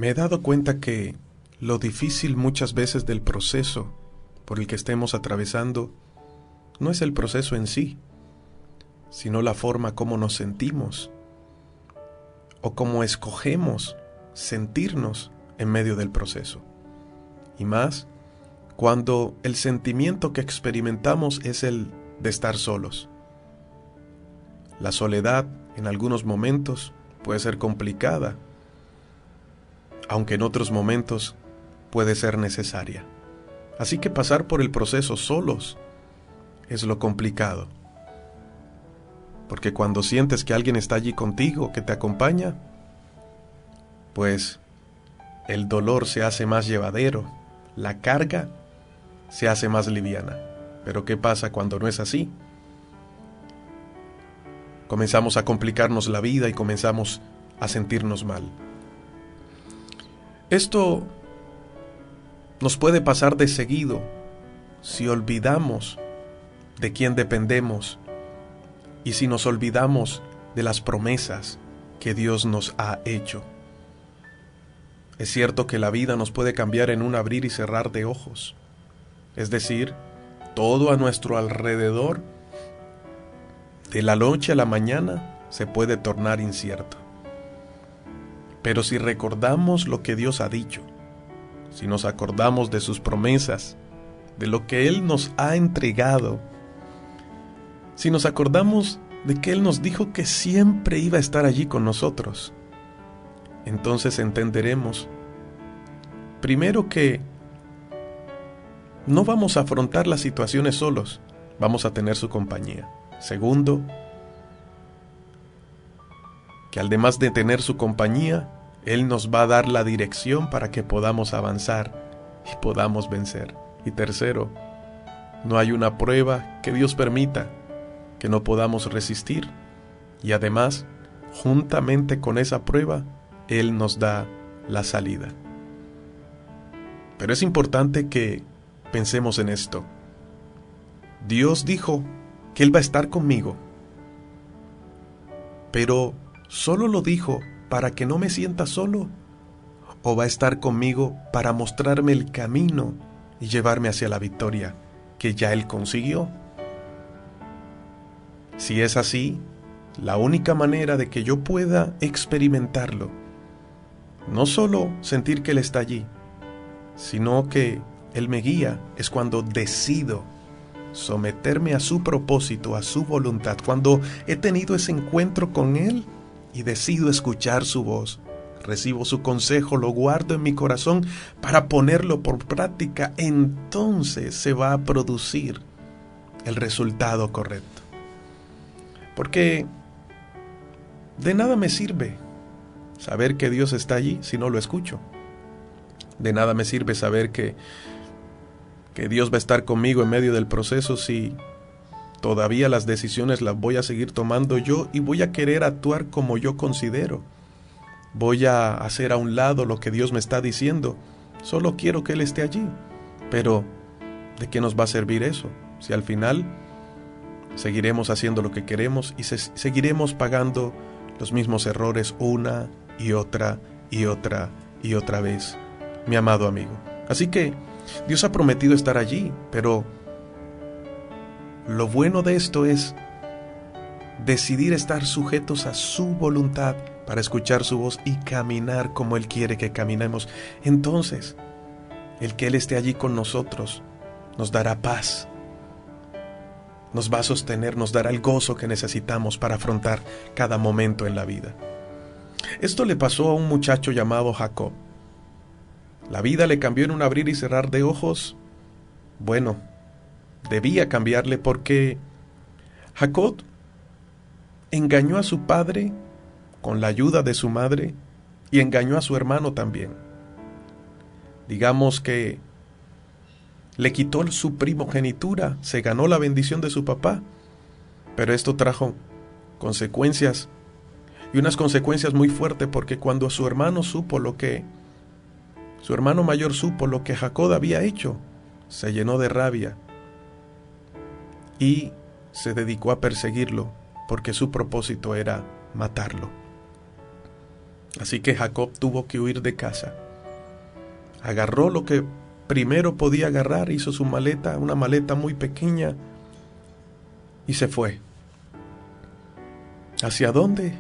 Me he dado cuenta que lo difícil muchas veces del proceso por el que estemos atravesando no es el proceso en sí, sino la forma como nos sentimos o cómo escogemos sentirnos en medio del proceso. Y más cuando el sentimiento que experimentamos es el de estar solos. La soledad en algunos momentos puede ser complicada, aunque en otros momentos puede ser necesaria. Así que pasar por el proceso solos es lo complicado. Porque cuando sientes que alguien está allí contigo, que te acompaña, pues el dolor se hace más llevadero, la carga se hace más liviana. Pero ¿qué pasa cuando no es así? Comenzamos a complicarnos la vida y comenzamos a sentirnos mal. Esto nos puede pasar de seguido si olvidamos de quién dependemos y si nos olvidamos de las promesas que Dios nos ha hecho. Es cierto que la vida nos puede cambiar en un abrir y cerrar de ojos. Es decir, todo a nuestro alrededor, de la noche a la mañana, se puede tornar incierto. Pero si recordamos lo que Dios ha dicho, si nos acordamos de sus promesas, de lo que Él nos ha entregado, si nos acordamos de que Él nos dijo que siempre iba a estar allí con nosotros, entonces entenderemos, primero, que no vamos a afrontar las situaciones solos, vamos a tener su compañía. Segundo, que además de tener su compañía, Él nos va a dar la dirección para que podamos avanzar y podamos vencer. Y tercero, no hay una prueba que Dios permita que no podamos resistir. Y además, juntamente con esa prueba, Él nos da la salida. Pero es importante que pensemos en esto. Dios dijo que Él va a estar conmigo, pero ¿solo lo dijo para que no me sienta solo? ¿O va a estar conmigo para mostrarme el camino y llevarme hacia la victoria que ya Él consiguió? Si es así, la única manera de que yo pueda experimentarlo, no solo sentir que Él está allí, sino que Él me guía, es cuando decido someterme a su propósito, a su voluntad, cuando he tenido ese encuentro con Él y decido escuchar su voz, recibo su consejo, lo guardo en mi corazón para ponerlo por práctica, entonces se va a producir el resultado correcto. Porque de nada me sirve saber que Dios está allí si no lo escucho. De nada me sirve saber que Dios va a estar conmigo en medio del proceso si todavía las decisiones las voy a seguir tomando yo y voy a querer actuar como yo considero. Voy a hacer a un lado lo que Dios me está diciendo. Solo quiero que Él esté allí. Pero, ¿de qué nos va a servir eso? Si al final seguiremos haciendo lo que queremos y seguiremos pagando los mismos errores una y otra y otra y otra vez, mi amado amigo. Así que Dios ha prometido estar allí, pero lo bueno de esto es decidir estar sujetos a su voluntad para escuchar su voz y caminar como Él quiere que caminemos. Entonces, el que Él esté allí con nosotros nos dará paz, nos va a sostener, nos dará el gozo que necesitamos para afrontar cada momento en la vida. Esto le pasó a un muchacho llamado Jacob. La vida le cambió en un abrir y cerrar de ojos. Bueno, debía cambiarle porque Jacob engañó a su padre con la ayuda de su madre y engañó a su hermano también. Digamos que le quitó su primogenitura, se ganó la bendición de su papá, pero esto trajo consecuencias y unas consecuencias muy fuertes porque cuando su hermano mayor supo lo que Jacob había hecho, se llenó de rabia y se dedicó a perseguirlo porque su propósito era matarlo. Así que Jacob tuvo que huir de casa. Agarró lo que primero podía agarrar, hizo su maleta, una maleta muy pequeña, y se fue. ¿Hacia dónde?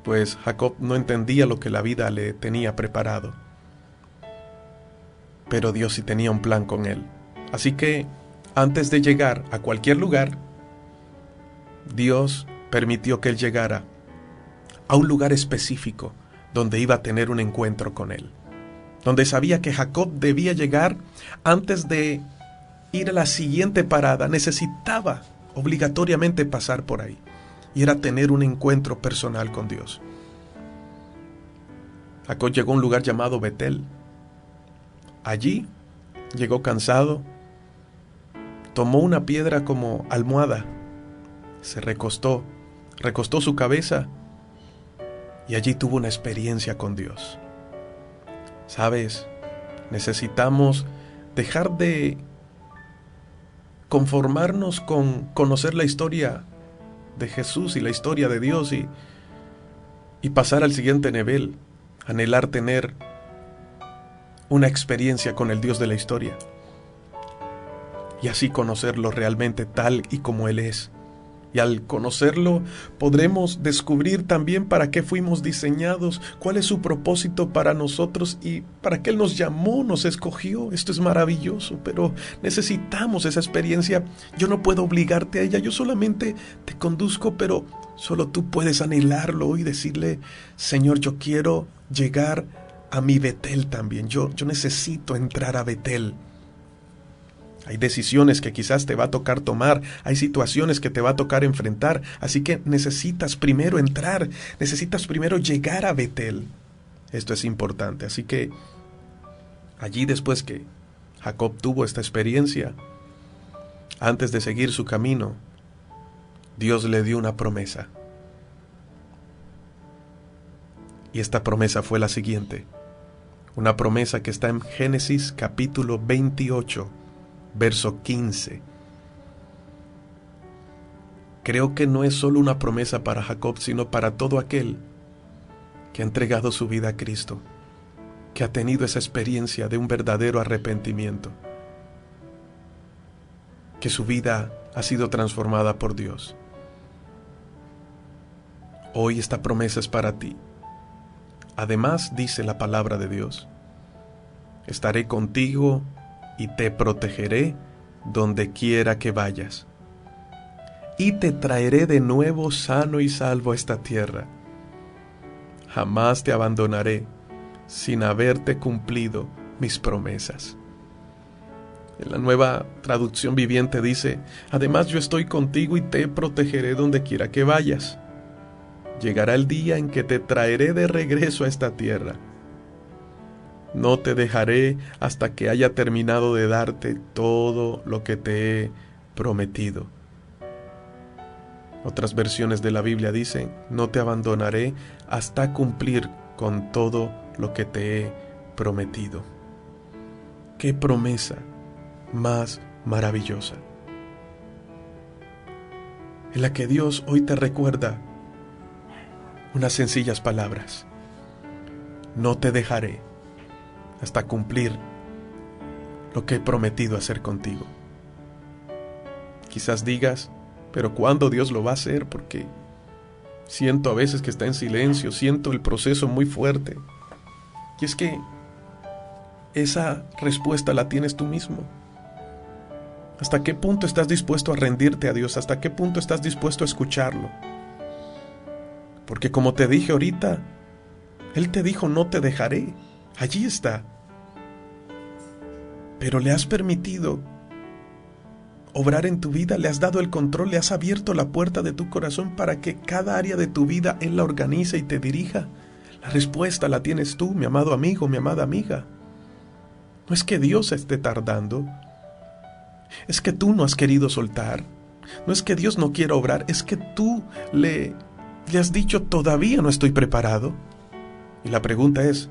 Pues Jacob no entendía lo que la vida le tenía preparado. Pero Dios sí tenía un plan con él. Así que antes de llegar a cualquier lugar, Dios permitió que él llegara a un lugar específico donde iba a tener un encuentro con él. Donde sabía que Jacob debía llegar antes de ir a la siguiente parada. Necesitaba obligatoriamente pasar por ahí. Y era tener un encuentro personal con Dios. Jacob llegó a un lugar llamado Betel. Allí llegó cansado, tomó una piedra como almohada, se recostó su cabeza y allí tuvo una experiencia con Dios. ¿Sabes? Necesitamos dejar de conformarnos con conocer la historia de Jesús y la historia de Dios y pasar al siguiente nivel, anhelar tener una experiencia con el Dios de la historia y así conocerlo realmente tal y como Él es. Y al conocerlo podremos descubrir también para qué fuimos diseñados, cuál es su propósito para nosotros y para qué Él nos llamó, nos escogió. Esto es maravilloso, pero necesitamos esa experiencia. Yo no puedo obligarte a ella, yo solamente te conduzco, pero solo tú puedes anhelarlo y decirle: Señor, yo quiero llegar a mi Betel también. Yo necesito entrar a Betel. Hay decisiones que quizás te va a tocar tomar, hay situaciones que te va a tocar enfrentar, así que necesitas primero entrar, necesitas primero llegar a Betel. Esto es importante, así que allí, después que Jacob tuvo esta experiencia, antes de seguir su camino, Dios le dio una promesa. Y esta promesa fue la siguiente, una promesa que está en Génesis capítulo 28, verso 15. Creo que no es solo una promesa para Jacob, sino para todo aquel que ha entregado su vida a Cristo, que ha tenido esa experiencia de un verdadero arrepentimiento, que su vida ha sido transformada por Dios. Hoy esta promesa es para ti. Además, dice la palabra de Dios: estaré contigo y te protegeré donde quiera que vayas, y te traeré de nuevo sano y salvo a esta tierra. Jamás te abandonaré sin haberte cumplido mis promesas. En la Nueva Traducción Viviente dice: además, yo estoy contigo y te protegeré donde quiera que vayas. Llegará el día en que te traeré de regreso a esta tierra. No te dejaré hasta que haya terminado de darte todo lo que te he prometido. Otras versiones de la Biblia dicen: no te abandonaré hasta cumplir con todo lo que te he prometido. ¡Qué promesa más maravillosa! En la que Dios hoy te recuerda unas sencillas palabras: no te dejaré hasta cumplir lo que he prometido hacer contigo. Quizás digas: pero ¿cuándo Dios lo va a hacer? Porque siento a veces que está en silencio, siento el proceso muy fuerte. Y es que esa respuesta la tienes tú mismo. ¿Hasta qué punto estás dispuesto a rendirte a Dios? ¿Hasta qué punto estás dispuesto a escucharlo? Porque como te dije ahorita, Él te dijo: no te dejaré. Allí está. Pero le has permitido obrar en tu vida, le has dado el control, le has abierto la puerta de tu corazón para que cada área de tu vida Él la organice y te dirija. La respuesta la tienes tú, mi amado amigo, mi amada amiga. No es que Dios esté tardando, es que tú no has querido soltar, no es que Dios no quiera obrar, es que tú le has dicho: todavía no estoy preparado. Y la pregunta es: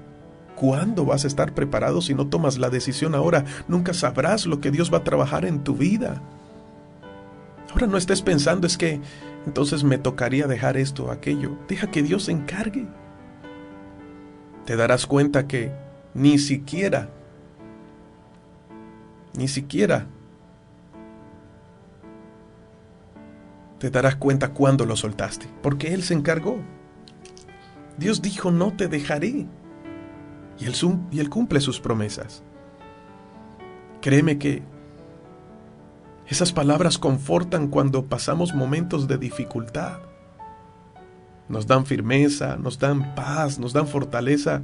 ¿cuándo vas a estar preparado? Si no tomas la decisión ahora, nunca sabrás lo que Dios va a trabajar en tu vida. Ahora no estés pensando: es que entonces me tocaría dejar esto o aquello. Deja que Dios se encargue. te darás cuenta que ni siquiera te darás cuenta cuándo lo soltaste, porque Él se encargó. Dios dijo, no te dejaré. Y Él cumple sus promesas. Créeme que esas palabras confortan cuando pasamos momentos de dificultad. Nos dan firmeza, nos dan paz, nos dan fortaleza.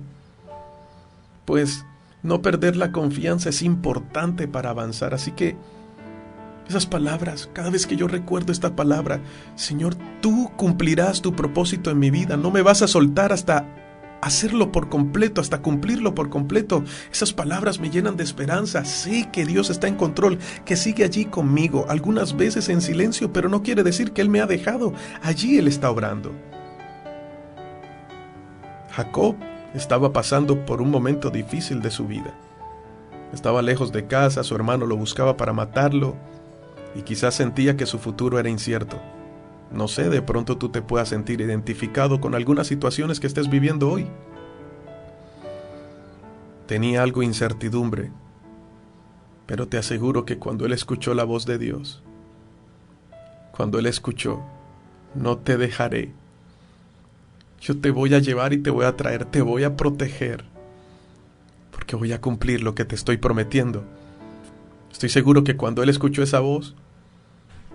Pues no perder la confianza es importante para avanzar. Así que esas palabras, cada vez que yo recuerdo esta palabra, Señor, tú cumplirás tu propósito en mi vida. No me vas a soltar hasta hacerlo por completo, hasta cumplirlo por completo. Esas palabras me llenan de esperanza. Sé que Dios está en control, que sigue allí conmigo, algunas veces en silencio, pero no quiere decir que Él me ha dejado. Allí Él está obrando. Jacob estaba pasando por un momento difícil de su vida. Estaba lejos de casa, su hermano lo buscaba para matarlo y quizás sentía que su futuro era incierto. No sé, de pronto tú te puedas sentir identificado con algunas situaciones que estés viviendo hoy. Tenía algo de incertidumbre, pero te aseguro que cuando él escuchó la voz de Dios, cuando él escuchó, no te dejaré, yo te voy a llevar y te voy a traer, te voy a proteger, porque voy a cumplir lo que te estoy prometiendo. Estoy seguro que cuando él escuchó esa voz,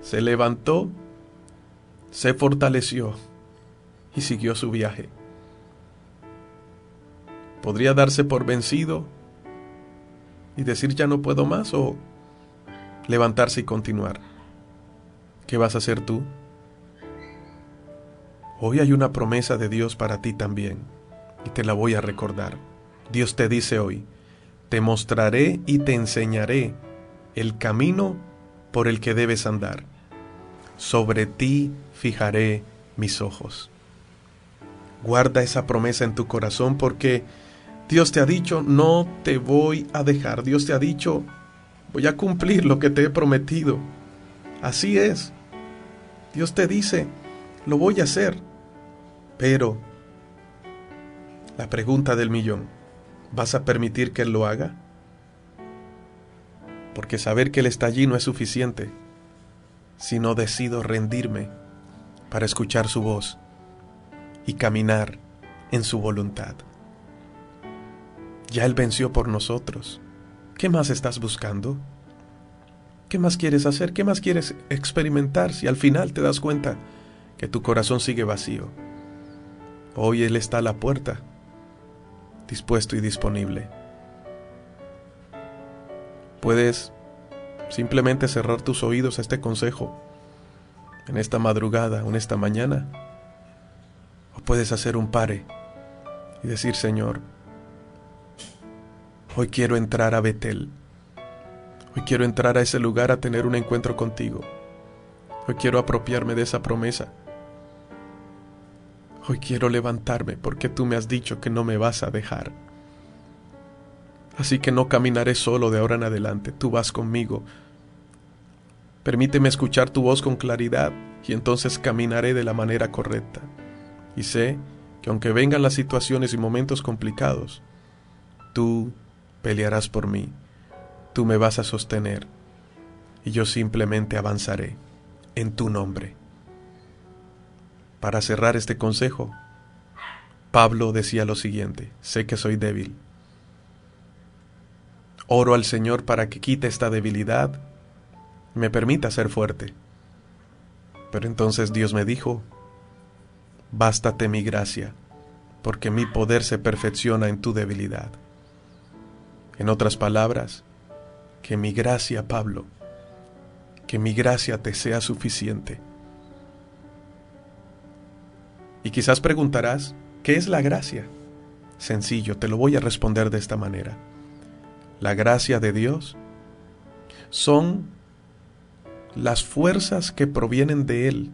se levantó, se fortaleció y siguió su viaje. Podría darse por vencido y decir ya no puedo más, o levantarse y continuar. ¿Qué vas a hacer tú? Hoy hay una promesa de Dios para ti también y te la voy a recordar. Dios te dice hoy, te mostraré y te enseñaré el camino por el que debes andar. Sobre ti fijaré mis ojos. Guarda esa promesa en tu corazón, porque Dios te ha dicho, no te voy a dejar. Dios te ha dicho, voy a cumplir lo que te he prometido. Así es. Dios te dice, lo voy a hacer. Pero la pregunta del millón, ¿vas a permitir que Él lo haga? Porque saber que Él está allí no es suficiente, sino decido rendirme para escuchar su voz y caminar en su voluntad. Ya Él venció por nosotros. ¿Qué más estás buscando? ¿Qué más quieres hacer? ¿Qué más quieres experimentar si al final te das cuenta que tu corazón sigue vacío? Hoy Él está a la puerta, dispuesto y disponible. Puedes simplemente cerrar tus oídos a este consejo en esta madrugada o en esta mañana, o puedes hacer un pare y decir, Señor, hoy quiero entrar a Betel, hoy quiero entrar a ese lugar a tener un encuentro contigo, hoy quiero apropiarme de esa promesa, hoy quiero levantarme porque tú me has dicho que no me vas a dejar. Así que no caminaré solo de ahora en adelante, tú vas conmigo. Permíteme escuchar tu voz con claridad y entonces caminaré de la manera correcta. Y sé que aunque vengan las situaciones y momentos complicados, tú pelearás por mí, tú me vas a sostener y yo simplemente avanzaré en tu nombre. Para cerrar este consejo, Pablo decía lo siguiente, sé que soy débil. Oro al Señor para que quite esta debilidad, me permita ser fuerte. Pero entonces Dios me dijo, bástate mi gracia, porque mi poder se perfecciona en tu debilidad. En otras palabras, que mi gracia, Pablo, que mi gracia te sea suficiente. Y quizás preguntarás, ¿qué es la gracia? Sencillo, te lo voy a responder de esta manera. La gracia de Dios son las fuerzas que provienen de Él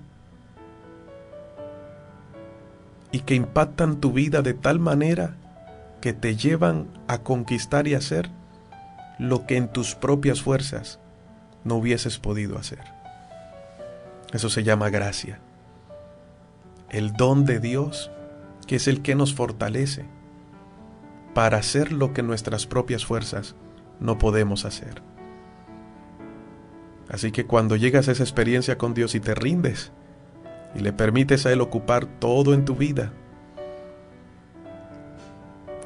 y que impactan tu vida de tal manera que te llevan a conquistar y hacer lo que en tus propias fuerzas no hubieses podido hacer. Eso se llama gracia. El don de Dios, que es el que nos fortalece. para hacer lo que nuestras propias fuerzas no podemos hacer. Así que cuando llegas a esa experiencia con Dios y te rindes y le permites a Él ocupar todo en tu vida,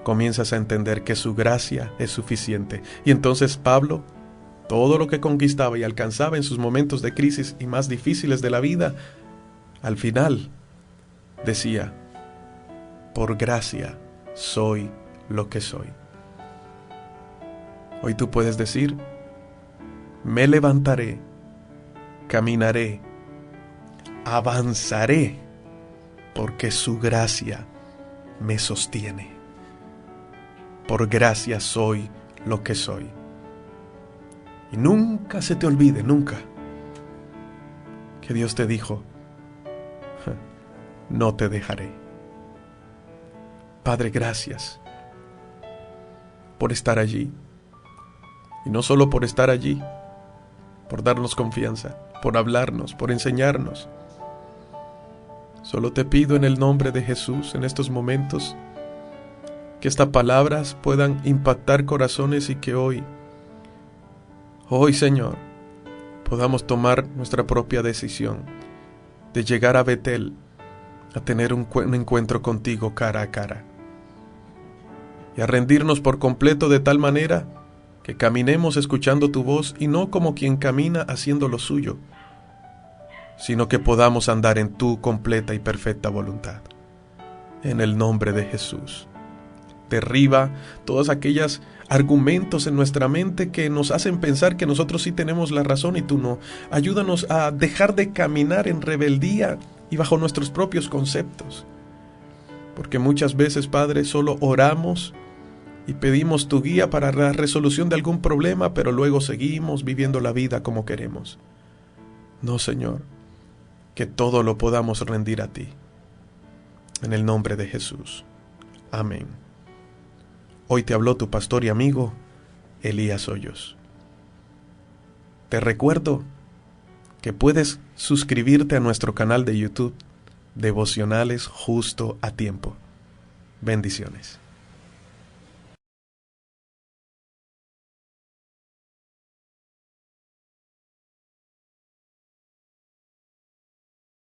comienzas a entender que su gracia es suficiente. Y entonces Pablo, todo lo que conquistaba y alcanzaba en sus momentos de crisis y más difíciles de la vida, al final decía: por gracia soy lo que soy. Hoy tú puedes decir: me levantaré, caminaré, avanzaré, porque su gracia me sostiene. Por gracia soy lo que soy. Y nunca se te olvide, nunca, que Dios te dijo: no te dejaré. Padre, gracias por estar allí. Y no solo por estar allí, por darnos confianza, por hablarnos, por enseñarnos. Solo te pido en el nombre de Jesús en estos momentos que estas palabras puedan impactar corazones y que hoy Señor, podamos tomar nuestra propia decisión de llegar a Betel, a tener un encuentro contigo cara a cara y a rendirnos por completo de tal manera que caminemos escuchando tu voz y no como quien camina haciendo lo suyo, sino que podamos andar en tu completa y perfecta voluntad. En el nombre de Jesús. Derriba todos aquellos argumentos en nuestra mente que nos hacen pensar que nosotros sí tenemos la razón y tú no. Ayúdanos a dejar de caminar en rebeldía y bajo nuestros propios conceptos. Porque muchas veces, Padre, solo oramos y pedimos tu guía para la resolución de algún problema, pero luego seguimos viviendo la vida como queremos. No, Señor, que todo lo podamos rendir a ti. En el nombre de Jesús. Amén. Hoy te habló tu pastor y amigo, Elías Hoyos. Te recuerdo que puedes suscribirte a nuestro canal de YouTube, Devocionales Justo a Tiempo. Bendiciones.